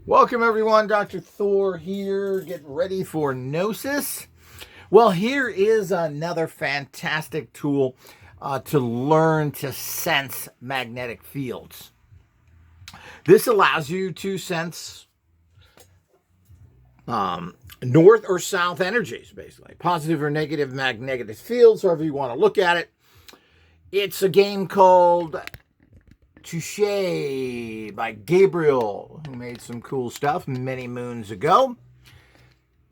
Welcome everyone, Dr. Thor here, getting ready for Gnosis. Well, here is another fantastic tool to learn to sense magnetic fields. This allows you to sense north or south energies, basically. Positive or negative magnetic fields, however you want to look at it. It's a game called Touche by Gabriel, who made some cool stuff many moons ago.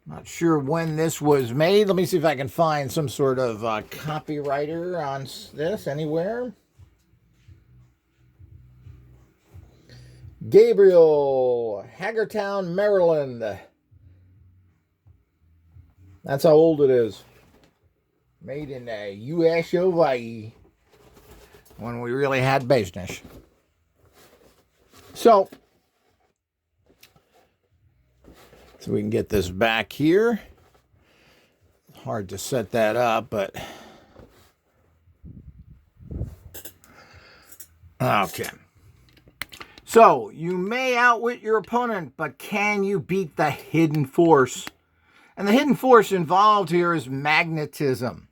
Not sure when this was made. Let me see if I can find some sort of copywriter on this anywhere. Gabriel, Hagerstown, Maryland. That's how old it is. Made in the U.S. of A. When we really had business. So we can get this back here. Hard to set that up, but okay. So you may outwit your opponent, but can you beat the hidden force? And the hidden force involved here is magnetism.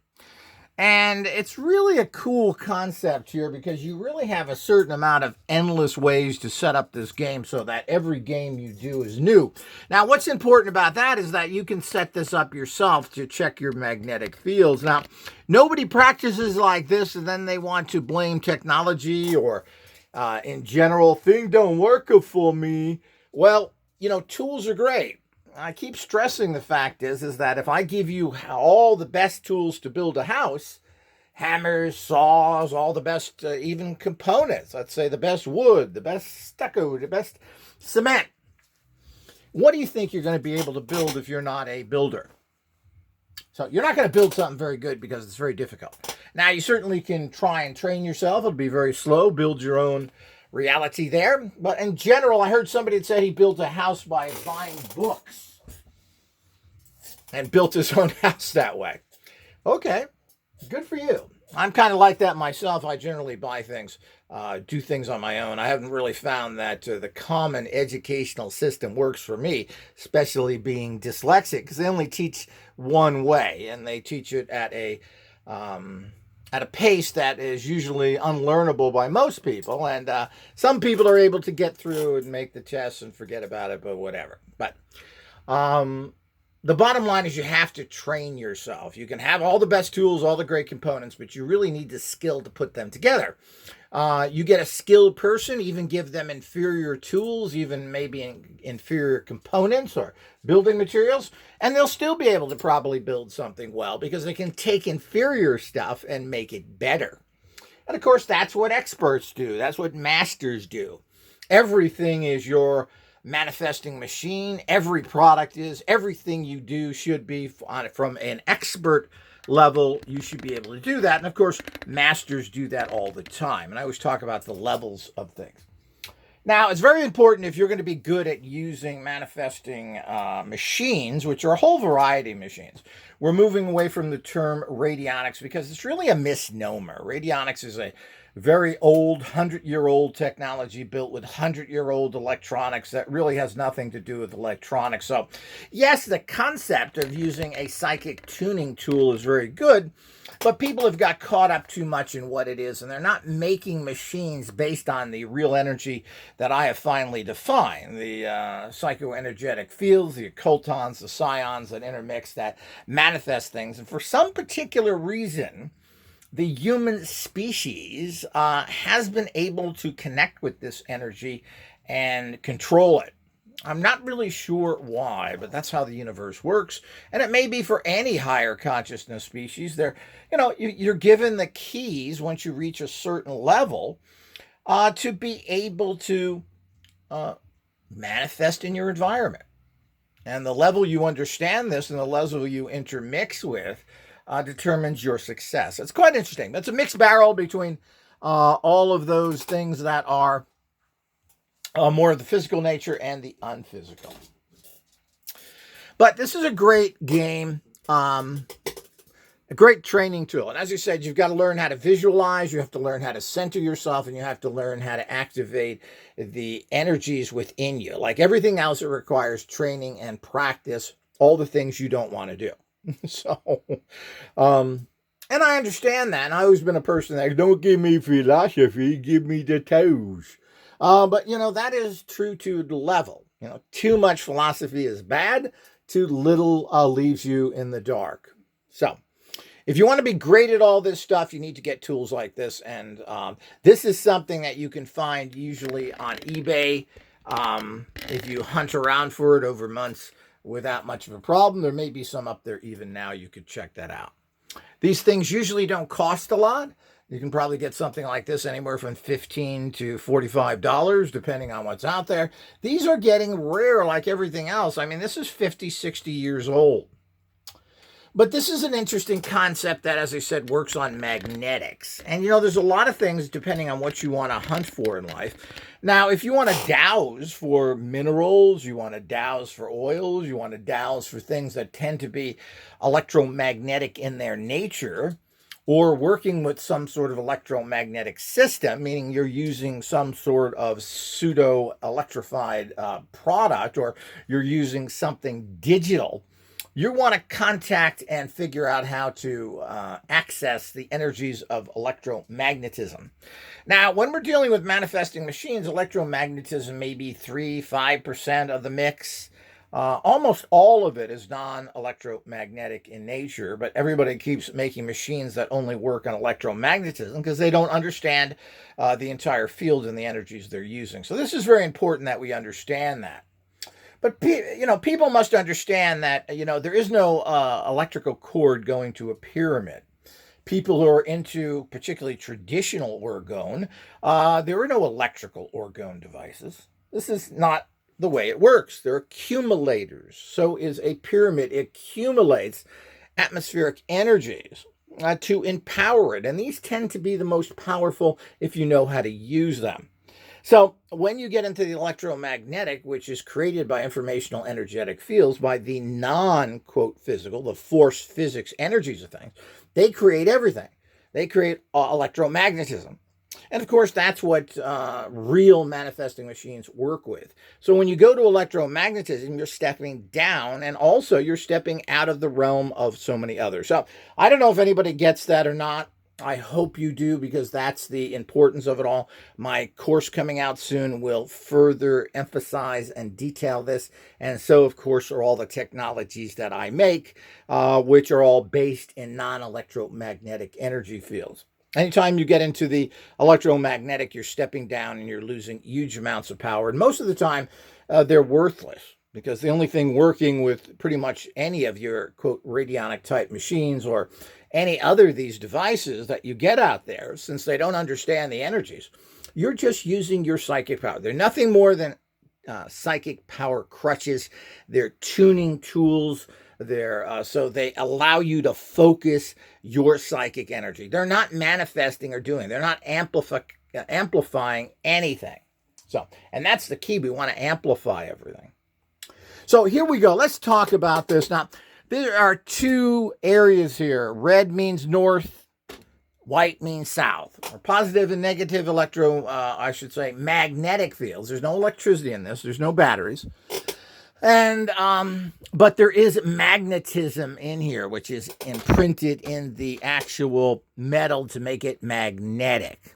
And it's really a cool concept here because you really have a certain amount of endless ways to set up this game so that every game you do is new. Now, what's important about that is that you can set this up yourself to check your magnetic fields. Now, nobody practices like this and then they want to blame technology or in general, things don't work for me. Well, tools are great. I keep stressing the fact is that if I give you all the best tools to build a house, hammers, saws, all the best even components, let's say the best wood, the best stucco, the best cement, what do you think you're going to be able to build if you're not a builder? So you're not going to build something very good because it's very difficult. Now, you certainly can try and train yourself. It'll be very slow. Build your own reality there. But in general, I heard somebody that said he built a house by buying books and built his own house that way. Okay, good for you. I'm kind of like that myself. I generally buy things, do things on my own. I haven't really found that the common educational system works for me, especially being dyslexic, because they only teach one way, and they teach it at a pace that is usually unlearnable by most people. And some people are able to get through and make the tests and forget about it, but whatever. But the bottom line is you have to train yourself. You can have all the best tools, all the great components, but you really need the skill to put them together. You get a skilled person, even give them inferior tools, even maybe inferior components or building materials, and they'll still be able to probably build something well because they can take inferior stuff and make it better. And of course, that's what experts do. That's what masters do. Everything is your manifesting machine. Every product is. Everything you do should be from an expert level. You should be able to do that. And of course, masters do that all the time. And I always talk about the levels of things. Now, it's very important if you're going to be good at using manifesting machines, which are a whole variety of machines. We're moving away from the term radionics because it's really a misnomer. Radionics is a very old, 100-year-old technology built with 100-year-old electronics that really has nothing to do with electronics. So, yes, the concept of using a psychic tuning tool is very good, but people have got caught up too much in what it is, and they're not making machines based on the real energy that I have finally defined, the psychoenergetic fields, the occultons, the psions that intermix, that manifest things. And for some particular reason, the human species has been able to connect with this energy and control it. I'm not really sure why, but that's how the universe works. And it may be for any higher consciousness species. You're given the keys once you reach a certain level to be able to manifest in your environment. And the level you understand this and the level you intermix with determines your success. It's quite interesting. It's a mixed barrel between all of those things that are more of the physical nature and the unphysical. But this is a great game. A great training tool. And as you said, you've got to learn how to visualize, you have to learn how to center yourself, and you have to learn how to activate the energies within you. Like everything else, it requires training and practice, all the things you don't want to do. So, and I understand that. And I've always been a person that don't give me philosophy, give me the Touche. But, that is true to the level. Too much philosophy is bad. Too little leaves you in the dark. So, if you want to be great at all this stuff, you need to get tools like this. And this is something that you can find usually on eBay. If you hunt around for it over months without much of a problem, there may be some up there even now. You could check that out. These things usually don't cost a lot. You can probably get something like this anywhere from $15 to $45, depending on what's out there. These are getting rare like everything else. I mean, this is 50, 60 years old. But this is an interesting concept that, as I said, works on magnetics. And, there's a lot of things depending on what you want to hunt for in life. Now, if you want to dowse for minerals, you want to dowse for oils, you want to dowse for things that tend to be electromagnetic in their nature, or working with some sort of electromagnetic system, meaning you're using some sort of pseudo-electrified product, or you're using something digital, you want to contact and figure out how to access the energies of electromagnetism. Now, when we're dealing with manifesting machines, electromagnetism may be 3-5% of the mix. Almost all of it is non-electromagnetic in nature, but everybody keeps making machines that only work on electromagnetism because they don't understand the entire field and the energies they're using. So this is very important that we understand that. But, people must understand that, there is no electrical cord going to a pyramid. People who are into particularly traditional orgone, there are no electrical orgone devices. This is not the way it works. They're accumulators. So is a pyramid. It accumulates atmospheric energies to empower it. And these tend to be the most powerful if you know how to use them. So when you get into the electromagnetic, which is created by informational energetic fields, by the non-quote physical, the force physics energies of things, they create everything. They create electromagnetism. And of course, that's what real manifesting machines work with. So when you go to electromagnetism, you're stepping down, and also you're stepping out of the realm of so many others. So I don't know if anybody gets that or not. I hope you do, because that's the importance of it all. My course coming out soon will further emphasize and detail this. And so, of course, are all the technologies that I make, which are all based in non-electromagnetic energy fields. Anytime you get into the electromagnetic, you're stepping down and you're losing huge amounts of power. And most of the time, they're worthless, because the only thing working with pretty much any of your, quote, radionic type machines or any other of these devices that you get out there, since they don't understand the energies, you're just using your psychic power. They're nothing more than psychic power crutches. They're tuning tools. So they allow you to focus your psychic energy. They're not manifesting or doing. They're not amplifying anything. So, and that's the key. We want to amplify everything. So here we go. Let's talk about this. Now, there are two areas here. Red means north, white means south. Or positive and negative magnetic fields. There's no electricity in this. There's no batteries. And, but there is magnetism in here, which is imprinted in the actual metal to make it magnetic.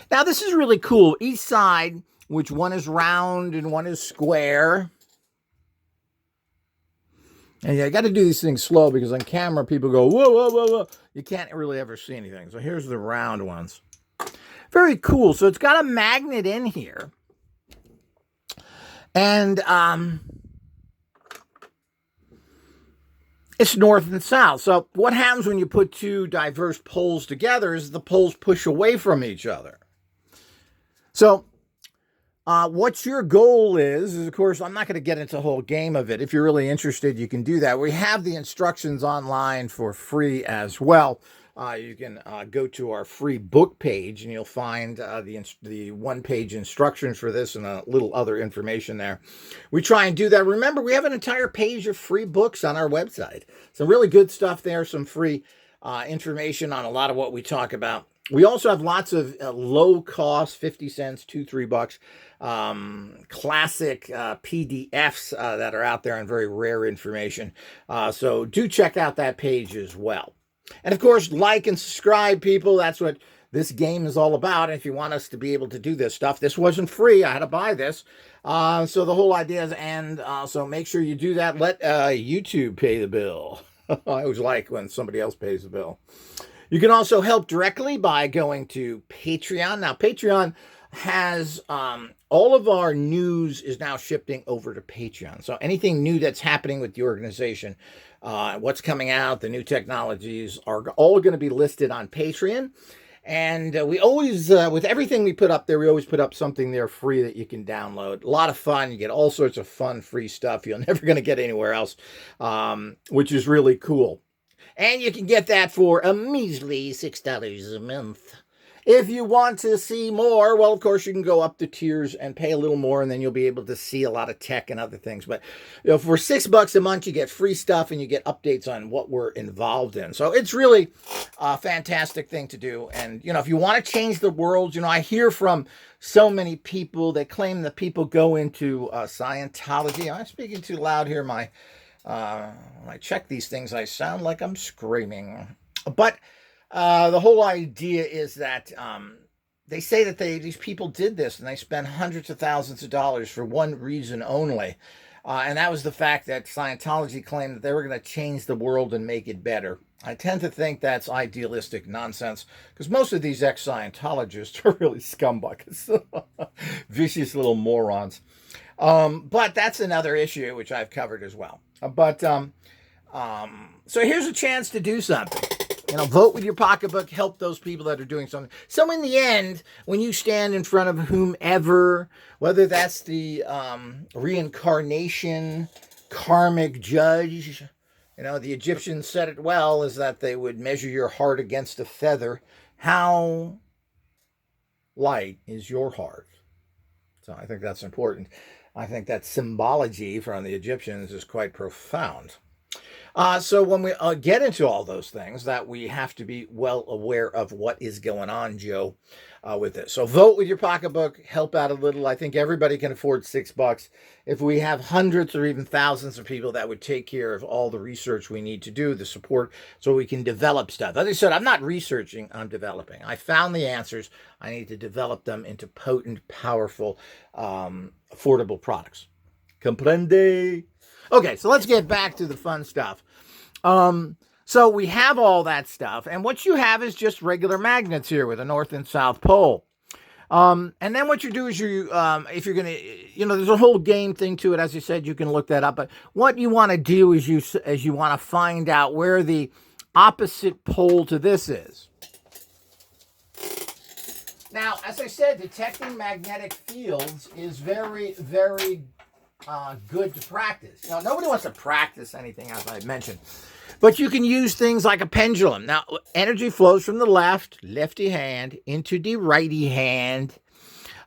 Now, this is really cool. Each side, which one is round and one is square. And I got to do these things slow, because on camera, people go, whoa, whoa, whoa, whoa. You can't really ever see anything. So here's the round ones. Very cool. So it's got a magnet in here. And it's north and south. So what happens when you put two diverse poles together is the poles push away from each other. So what your goal is, of course, I'm not going to get into the whole game of it. If you're really interested, you can do that. We have the instructions online for free as well. You can go to our free book page, and you'll find the one-page instructions for this and a little other information there. We try and do that. Remember, we have an entire page of free books on our website. Some really good stuff there, some free information on a lot of what we talk about. We also have lots of low cost, 50 cents, $2-3, classic PDFs that are out there on very rare information. So do check out that page as well. And of course, like and subscribe, people. That's what this game is all about. And if you want us to be able to do this stuff, this wasn't free. I had to buy this. So the whole idea is, and so make sure you do that. Let YouTube pay the bill. I always like when somebody else pays the bill. You can also help directly by going to Patreon. Now, Patreon has all of our news is now shifting over to Patreon. So anything new that's happening with the organization, what's coming out, the new technologies are all going to be listed on Patreon. And we always, with everything we put up there, we always put up something there free that you can download. A lot of fun. You get all sorts of fun, free stuff you're never going to get anywhere else, which is really cool. And you can get that for a measly $6 a month. If you want to see more, well, of course, you can go up the tiers and pay a little more, and then you'll be able to see a lot of tech and other things. But for $6 a month, you get free stuff and you get updates on what we're involved in. So it's really a fantastic thing to do. And, if you want to change the world, I hear from so many people that claim that people go into Scientology. I'm speaking too loud here. When I check these things, I sound like I'm screaming. But the whole idea is that they say that these people did this and they spent hundreds of thousands of dollars for one reason only. And that was the fact that Scientology claimed that they were going to change the world and make it better. I tend to think that's idealistic nonsense because most of these ex-Scientologists are really scumbags, vicious little morons. But that's another issue which I've covered as well. So here's a chance to do something. Vote with your pocketbook, help those people that are doing something. So in the end, when you stand in front of whomever, whether that's the reincarnation, karmic judge, the Egyptians said it well, is that they would measure your heart against a feather. How light is your heart? So I think that's important. I think that symbology from the Egyptians is quite profound. So when we get into all those things, that we have to be well aware of what is going on, Joe, with this. So vote with your pocketbook, help out a little. I think everybody can afford $6. If we have hundreds or even thousands of people, that would take care of all the research we need to do, the support, so we can develop stuff. As I said, I'm not researching, I'm developing. I found the answers. I need to develop them into potent, powerful, affordable products. Comprende? Okay, so let's get back to the fun stuff. So we have all that stuff, and what you have is just regular magnets here with a north and south pole. And then what you do is if you're going to, there's a whole game thing to it. As you said, you can look that up. But what you want to do is you want to find out where the opposite pole to this is. Now, as I said, detecting magnetic fields is very, very good to practice. Nobody wants to practice anything, as I mentioned. But you can use things like a pendulum. Now, energy flows from the lefty hand, into the righty hand.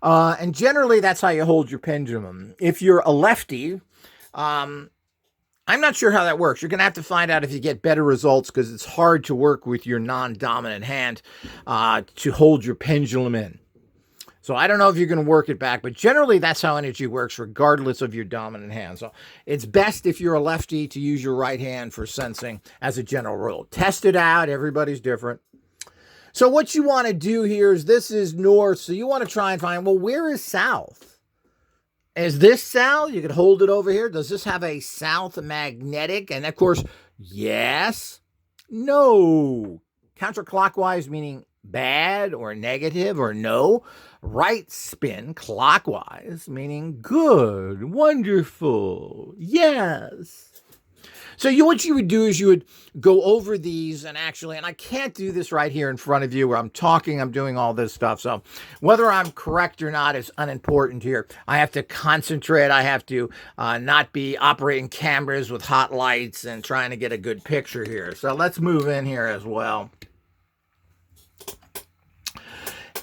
And generally, that's how you hold your pendulum. If you're a lefty, I'm not sure how that works. You're going to have to find out if you get better results, because it's hard to work with your non-dominant hand to hold your pendulum in. So I don't know if you're going to work it back, but generally that's how energy works, regardless of your dominant hand. So it's best if you're a lefty to use your right hand for sensing as a general rule. Test it out. Everybody's different. So what you want to do here is, this is north. So you want to try and find, well, where is south? Is this south? You could hold it over here. Does this have a south magnetic? And of course, yes, no. Counterclockwise meaning bad or negative or no. Right spin clockwise meaning good, wonderful, yes. So what you would do is you would go over these and I can't do this right here in front of you where I'm talking, I'm doing all this stuff. So whether I'm correct or not is unimportant here. I have to concentrate. I have to not be operating cameras with hot lights and trying to get a good picture here. So let's move in here as well.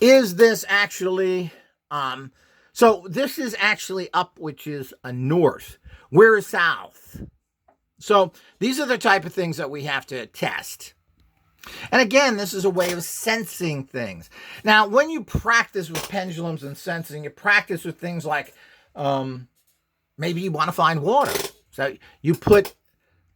Is this actually, so this is actually up, which is a north. Where is south? So these are the type of things that we have to test. And again, this is a way of sensing things. Now, when you practice with pendulums and sensing, you practice with things like maybe you want to find water. So you put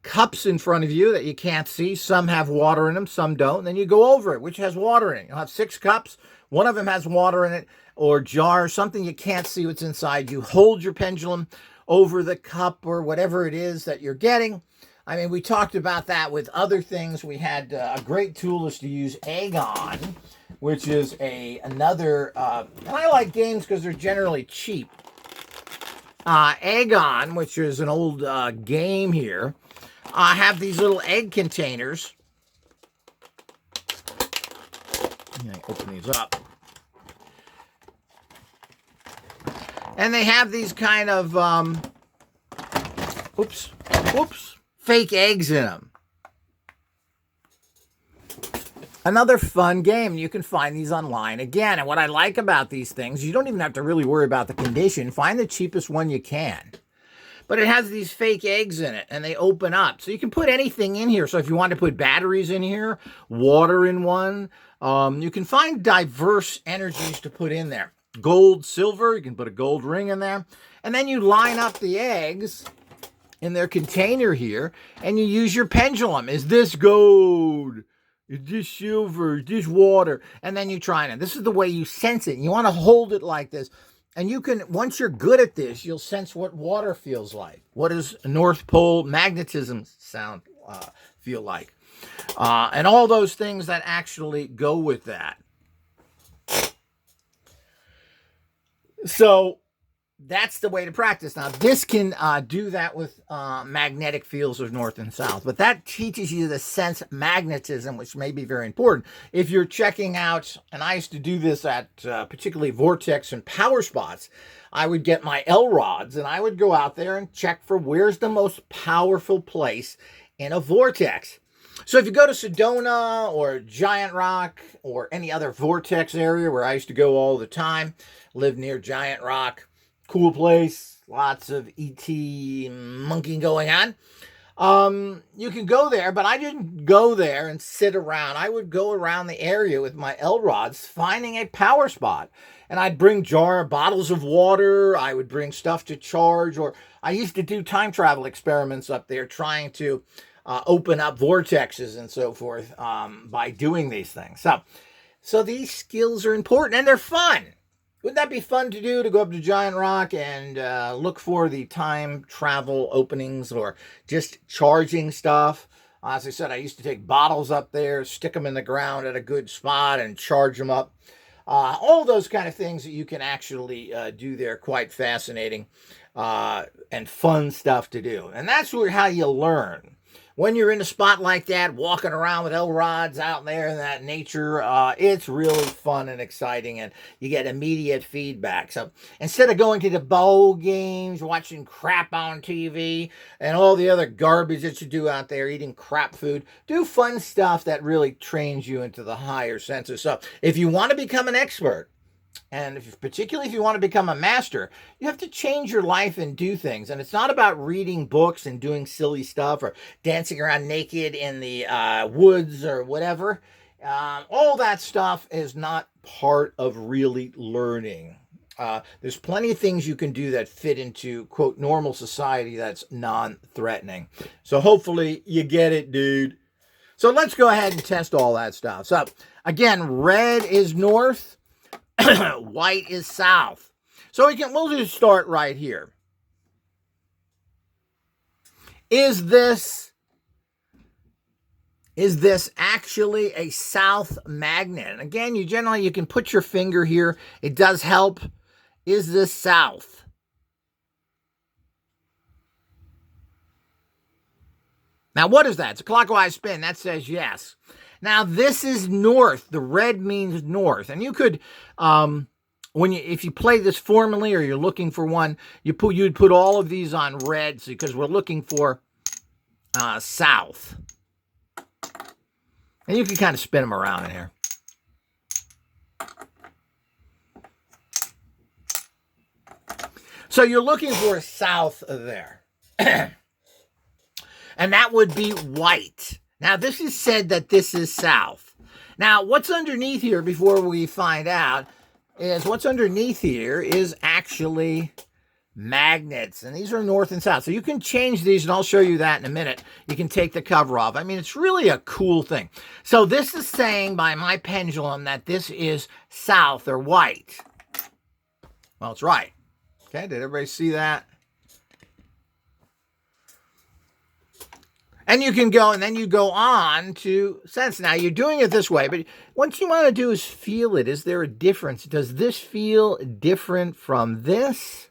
cups in front of you that you can't see. Some have water in them, some don't. And then you go over it, which has water in it. You'll have 6 cups. One of them has water in it, or jar, something you can't see what's inside. You hold your pendulum over the cup or whatever it is that you're getting. I mean, we talked about that with other things. We had a great tool is to use Agon, which is another, and I like games because they're generally cheap. Agon, which is an old game here, have these little egg containers. Let me open these up. And they have these kind of, fake eggs in them. Another fun game. You can find these online again. And what I like about these things, you don't even have to really worry about the condition. Find the cheapest one you can. But it has these fake eggs in it, and they open up. So you can put anything in here. So if you want to put batteries in here, water in one, you can find diverse energies to put in there. Gold, silver, you can put a gold ring in there. And then you line up the eggs in their container here, and you use your pendulum. Is this gold? Is this silver? Is this water? And then you try it. This is the way you sense it. You want to hold it like this. And you can, once you're good at this, you'll sense what water feels like. What does North Pole magnetism feel like? And all those things that actually go with that. So that's the way to practice. Now, this can do that with magnetic fields of north and south, but that teaches you to sense magnetism, which may be very important. If you're checking out, and I used to do this at particularly vortex and power spots, I would get my L rods and I would go out there and check for where's the most powerful place in a vortex. So if you go to Sedona or Giant Rock or any other vortex area where I used to go all the time, live near Giant Rock, cool place, lots of ET monkeying going on. You can go there, but I didn't go there and sit around. I would go around the area with my L rods, finding a power spot. And I'd bring bottles of water. I would bring stuff to charge. Or I used to do time travel experiments up there, trying to open up vortexes and so forth by doing these things. So these skills are important, and they're fun. Wouldn't that be fun to do, to go up to Giant Rock and look for the time travel openings or just charging stuff? As I said, I used to take bottles up there, stick them in the ground at a good spot and charge them up. All those kind of things that you can actually do there. Quite fascinating and fun stuff to do. And that's how you learn. When you're in a spot like that, walking around with L-rods out there in that nature, it's really fun and exciting, and you get immediate feedback. So instead of going to the bowl games, watching crap on TV, and all the other garbage that you do out there, eating crap food, do fun stuff that really trains you into the higher senses. So if you want to become an expert, and particularly if you want to become a master, you have to change your life and do things. And it's not about reading books and doing silly stuff or dancing around naked in the woods or whatever. All that stuff is not part of really learning. There's plenty of things you can do that fit into, quote, normal society that's non-threatening. So hopefully you get it, dude. So let's go ahead and test all that stuff. So again, red is north. White is south. So we'll just start right here. Is this actually a south magnet? And again, you can put your finger here. It does help. Is this south? Now, what is that? It's a clockwise spin. That says yes. Now, this is north. The red means north. And you could, if you play this formally or you're looking for one, you'd put all of these on red because we're looking for south. And you can kind of spin them around in here. So you're looking for south there. And that would be white. Now, this is said that this is south. Now, what's underneath here before we find out is what's underneath here is actually magnets, and these are north and south. So you can change these, and I'll show you that in a minute. You can take the cover off. I mean, it's really a cool thing. So this is saying by my pendulum that this is south or white. Well, it's right. Okay, did everybody see that? And you can go, and then you go on to sense. Now, you're doing it this way, but what you want to do is feel it. Is there a difference? Does this feel different from this?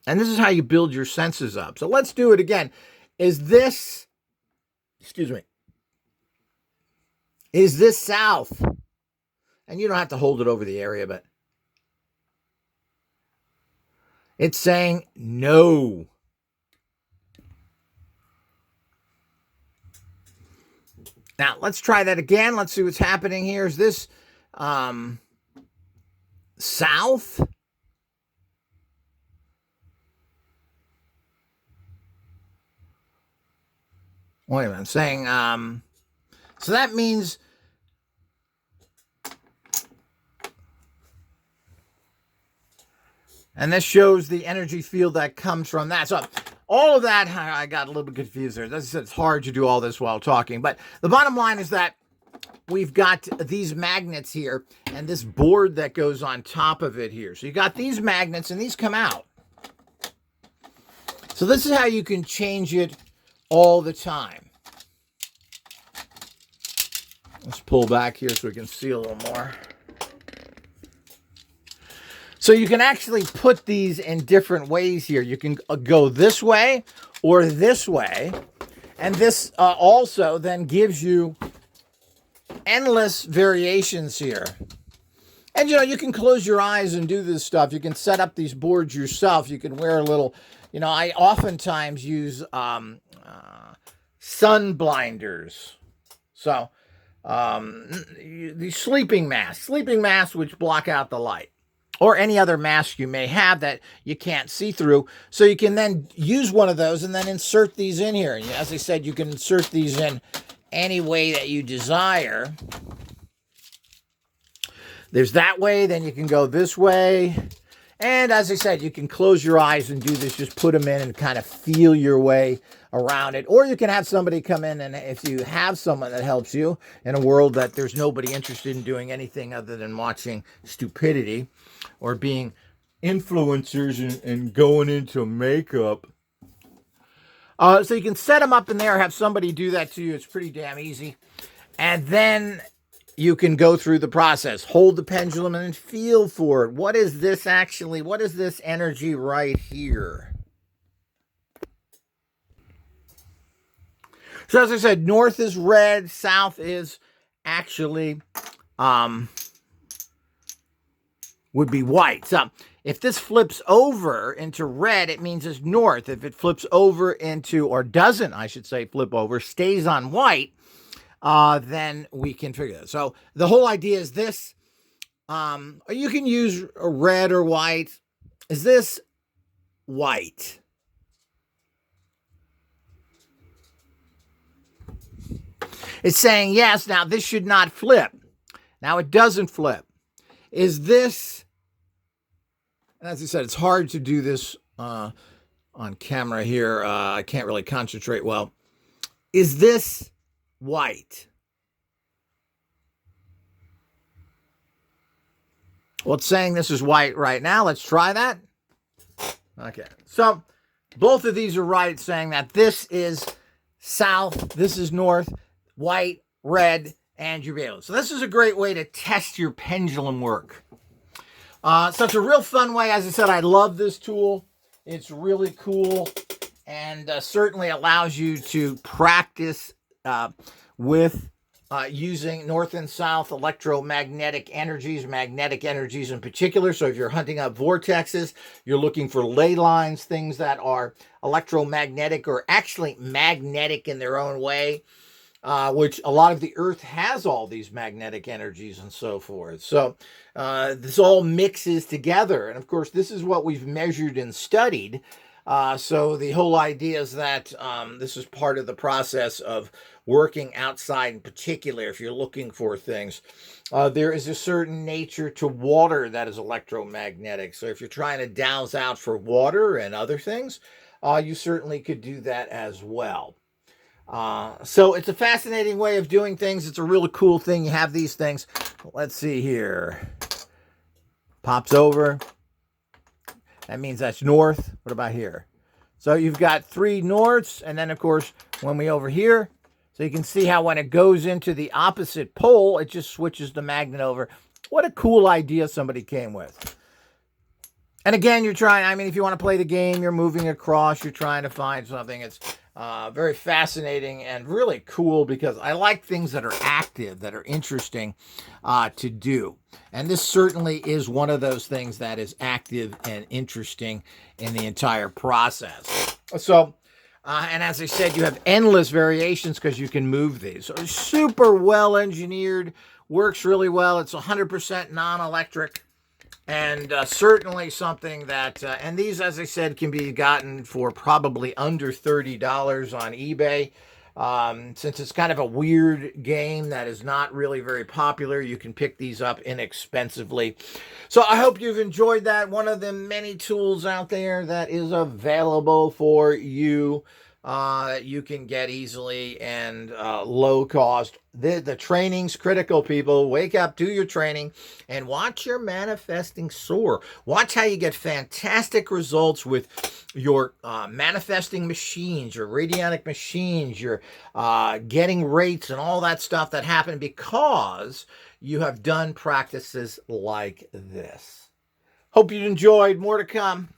And this is how you build your senses up. So let's do it again. Is this, excuse me, is this south? And you don't have to hold it over the area, but it's saying no. Now, let's try that again. Let's see what's happening here. Is this south? Wait a minute. I'm saying, so that means, and this shows the energy field that comes from that. So all of that, I got a little bit confused there. It's hard to do all this while talking. But the bottom line is that we've got these magnets here and this board that goes on top of it here. So you got these magnets, and these come out. So this is how you can change it all the time. Let's pull back here so we can see a little more. So you can actually put these in different ways here. You can go this way or this way. And this also then gives you endless variations here. And, you know, you can close your eyes and do this stuff. You can set up these boards yourself. You can wear a little, you know, I oftentimes use sun blinders. So the sleeping masks which block out the light. Or any other mask you may have that you can't see through. So you can then use one of those and then insert these in here. And as I said, you can insert these in any way that you desire. There's that way, then you can go this way. And as I said, you can close your eyes and do this. Just put them in and kind of feel your way around it. Or you can have somebody come in, and if you have someone that helps you in a world that there's nobody interested in doing anything other than watching stupidity or being influencers and going into makeup. So you can set them up in there, have somebody do that to you. It's pretty damn easy. And then you can go through the process. Hold the pendulum and feel for it. What is this actually? What is this energy right here? So as I said, north is red, south is actually would be white. So if this flips over into red, it means it's north. If it flips over into, or doesn't, I should say, flip over, stays on white, then we can figure that. So the whole idea is this. You can use red or white. Is this white? It's saying yes. Now this should not flip. Now it doesn't flip. Is this, as I said, it's hard to do this on camera here. I can't really concentrate well. Is this white? Well, it's saying this is white right now. Let's try that. Okay. So both of these are right, saying that this is south, this is north, white, red, and you'll be able. So this is a great way to test your pendulum work. So it's a real fun way. As I said, I love this tool. It's really cool and certainly allows you to practice with using north and south electromagnetic energies, magnetic energies in particular. So if you're hunting up vortexes, you're looking for ley lines, things that are electromagnetic or actually magnetic in their own way. Which a lot of the earth has all these magnetic energies and so forth. So this all mixes together. And of course, this is what we've measured and studied So the whole idea is that this is part of the process of working outside in particular. If you're looking for things, there is a certain nature to water that is electromagnetic. So if you're trying to douse out for water and other things, you certainly could do that as well. So it's a fascinating way of doing things. It's a really cool thing. You have these things. Let's see here. Pops over. That means that's north. What about here? So you've got 3 norths. And then, of course, when we over here, so you can see how when it goes into the opposite pole, it just switches the magnet over. What a cool idea somebody came with. And again, you're trying, I mean, if you want to play the game, you're moving across, you're trying to find something. It's very fascinating and really cool because I like things that are active, that are interesting to do. And this certainly is one of those things that is active and interesting in the entire process. So, and as I said, you have endless variations because you can move these. So it's super well engineered, works really well. It's 100% non-electric. And certainly something that, and these, as I said, can be gotten for probably under $30 on eBay. Since it's kind of a weird game that is not really very popular, you can pick these up inexpensively. So I hope you've enjoyed that. One of the many tools out there that is available for you. You can get easily and low cost. The training's critical, people. Wake up, do your training, and watch your manifesting soar. Watch how you get fantastic results with your manifesting machines, your radionic machines, your getting rates and all that stuff that happen because you have done practices like this. Hope you enjoyed. More to come.